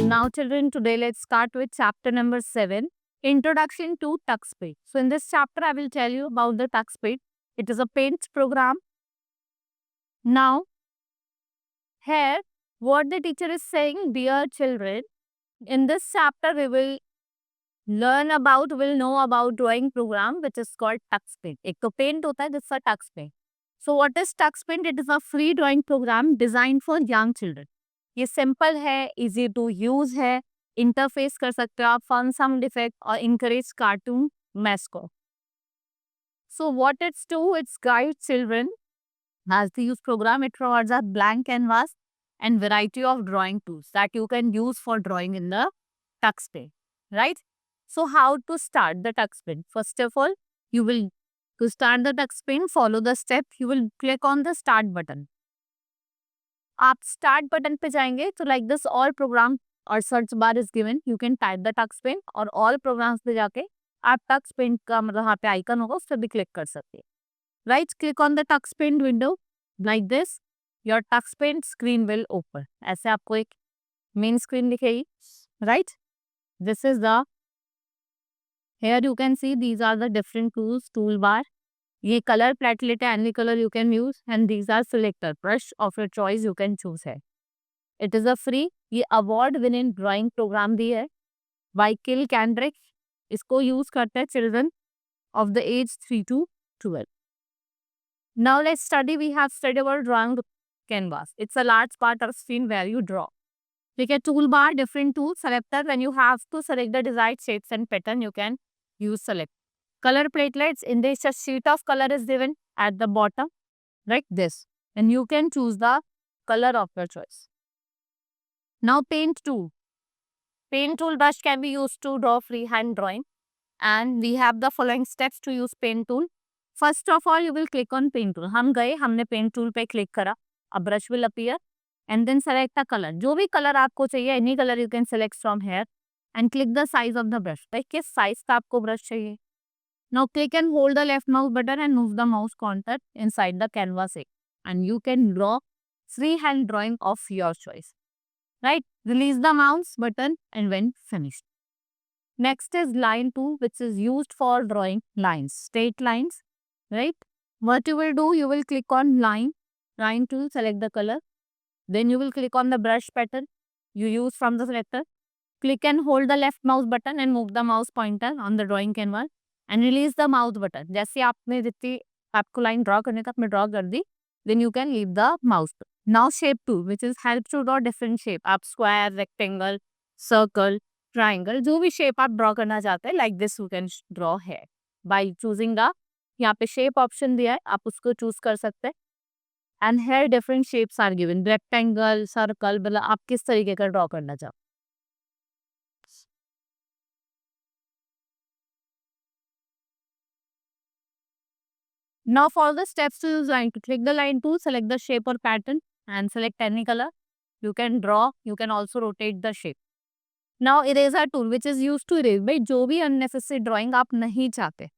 Now, children, today let's start with chapter number 7, Introduction to TuxPaint. So, in this chapter, I will tell you about the TuxPaint. It is a paint program. Now, here, what the teacher is saying, dear children, in this chapter, we will know about drawing program which is called TuxPaint. एक तो paint होता है जिसका TuxPaint. So, what is TuxPaint? It is a free drawing program designed for young children. ये simple है, easy to use है, interface कर सकते हो आप, फन साउंड इफेक्ट और इंकरेज कार्टून मैथ्स को. So what it's do, it's guide children as they use program. It provides a blank canvas and variety of drawing tools that you can use for drawing in the TuxPaint, right? So how to start the TuxPaint? First of all, you will to start the TuxPaint, follow the step. You will click on the start button. आप start button पे जाएंगे तो like this all programme और search bar is given, you can type the TuxPaint और all programmes पे जाके आप TuxPaint का मतलब यहाँ पे आइकन होगा उस पर भी क्लिक कर सकते हैं. Right, click on the TuxPaint window like this, your TuxPaint screen will open. ऐसे आपको एक मेन स्क्रीन दिखेगी. Right, this is the here you can see these are the different tools, toolbar. ये कलर प्लेटलेट है, any colour you can use and these are selector brush of your choice you can choose है. It is a free, ये award winning drawing program भी है by Kil Kendrick. इसको use करते हैं children of the age 3 to 12. Now let's study, we have study about drawing canvas. It's a large part of screen where you draw. ठीक है, tool bar, different tool, selector. When you have to select the desired shapes and pattern you can use select. Color platelets, in this a sheet of color is given at the bottom like this, and you can choose the color of your choice. Now paint tool. Paint tool brush can be used to draw freehand drawing, and we have the following steps to use paint tool. First of all, you will click on paint tool. हम गए, हमने paint tool पे click करा. A brush will appear and then select the color. जो भी color आपको चाहिए, any color you can select from here and click the size of the brush. like किस size का आपको brush चाहिए. Now click and hold the left mouse button and move the mouse cursor inside the canvas and you can draw freehand drawing of your choice. Right? Release the mouse button and when finished. Next is line tool, which is used for drawing lines, straight lines. Right? What you will do, you will click on line tool, select the color. Then you will click on the brush pattern you use from the selector. Click and hold the left mouse button and move the mouse pointer on the drawing canvas. And release the mouse button. जैसे आपने जितनी आपको line draw करने का आपने draw कर दी, then you can leave the mouse. Now shape tool which is help to draw different shape. आप स्क्वायर, रेक्टेंगल, सर्कल, ट्राइंगल, जो भी शेप आप ड्रॉ करना चाहते हैं like this you can draw है बाय चूजिंग द, यहाँ पे शेप ऑप्शन दिया है, आप उसको चूज कर सकते हैं. And here different shapes are given, rectangle, circle, मतलब आप किस तरीके का ड्रॉ करना चाहो. Now follow the steps to use line. To click the line tool, select the shape or pattern and select any color. You can draw, you can also rotate the shape. Now eraser tool which is used to erase. भाई जो भी unnecessary drawing आप नहीं चाहते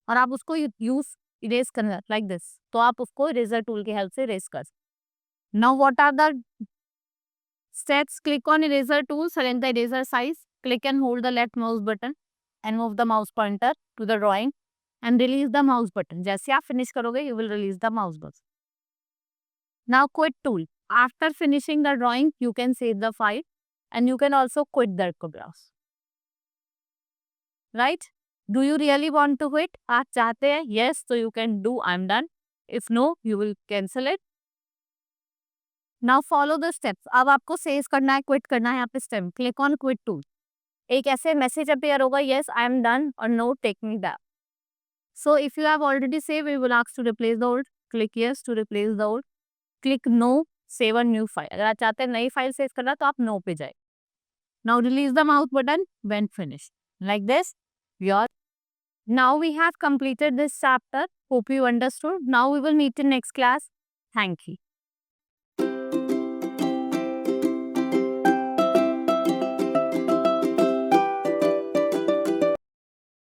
और आप उसको use erase करना like this, तो आप उसको eraser tool की help से erase कर. Now what are the steps? Click on eraser tool, select the eraser size, click and hold the left mouse button and move the mouse pointer to the drawing. And release the mouse button. जैसे आप finish करोगे, you will release the mouse button. Now quit tool. After finishing the drawing, you can save the file and you can also quit the browse. Right? Do you really want to quit? आप चाहते हैं? Yes, so you can do I'm done. If no, you will cancel it. Now follow the steps. अब आपको save करना है, quit करना है, यहाँ पे step. Click on quit tool. एक ऐसे message appear होगा, yes, I am done or no, take me back. So if you have already saved, we will ask to replace the old. Click yes to replace the old. Click no, save a new file. अगर आप चाहते हैं नई file save करना तो आप no पे जाए. Now release the mouse button when finished. Like this, now we have completed this chapter. Hope you understood. Now we will meet in next class. Thank you.